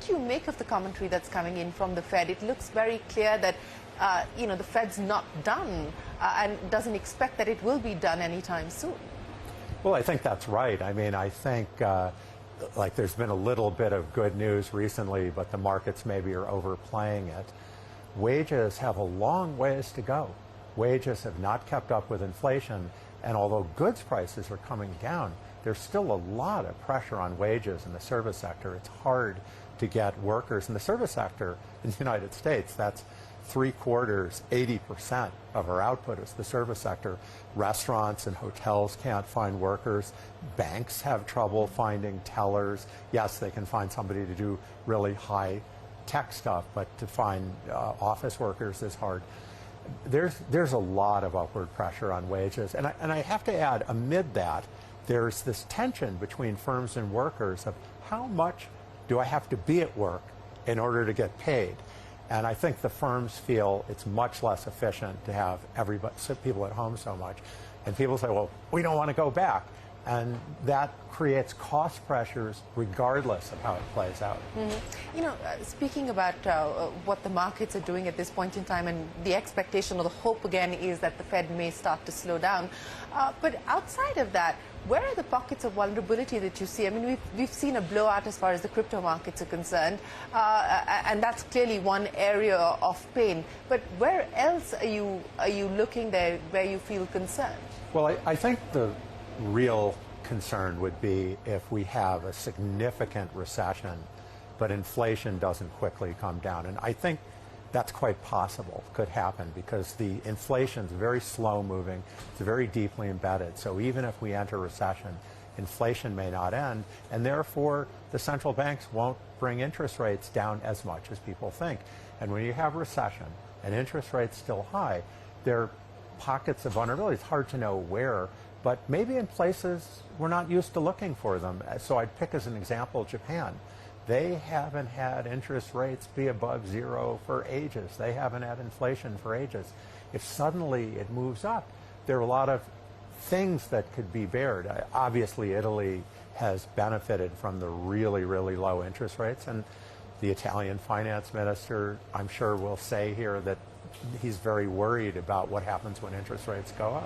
do you make of the commentary that's coming in from the Fed? It looks very clear that the Fed's not done and doesn't expect that it will be done anytime soon. Well, I think that's right. I mean, I think like there's been a little bit of good news recently, but the markets maybe are overplaying it. Wages have a long ways to go. Wages have not kept up with inflation, and although goods prices are coming down, there's still a lot of pressure on wages in the service sector. It's hard to get workers in the service sector in the United States. That's 3/4, 80% of our output is the service sector. Restaurants and hotels can't find workers. Banks have trouble finding tellers. Yes, they can find somebody to do really high tech stuff, but to find office workers is hard. There's a lot of upward pressure on wages. And I have to add, amid that, there's this tension between firms and workers of how much do I have to be at work in order to get paid? And I think the firms feel it's much less efficient to have people at home so much. And people say, well, we don't want to go back. And that creates cost pressures regardless of how it plays out. Mm-hmm. Speaking about what the markets are doing at this point in time, and the expectation or the hope again is that the Fed may start to slow down. But outside of that, where are the pockets of vulnerability that you see? I mean, we've seen a blowout as far as the crypto markets are concerned, and that's clearly one area of pain. But where else are you looking there where you feel concerned? Well, I think the real concern would be if we have a significant recession, but inflation doesn't quickly come down. And I think that's quite possible, could happen, because the inflation is very slow moving, it's very deeply embedded. So even if we enter recession, inflation may not end, and therefore the central banks won't bring interest rates down as much as people think. And when you have recession and interest rates still high, there are pockets of vulnerability. It's hard to know where, but maybe in places we're not used to looking for them. So I'd pick as an example Japan. They haven't had interest rates be above zero for ages. They haven't had inflation for ages. If suddenly it moves up, there are a lot of things that could be bared. Obviously, Italy has benefited from the really, really low interest rates, and the Italian finance minister, I'm sure, will say here that he's very worried about what happens when interest rates go up.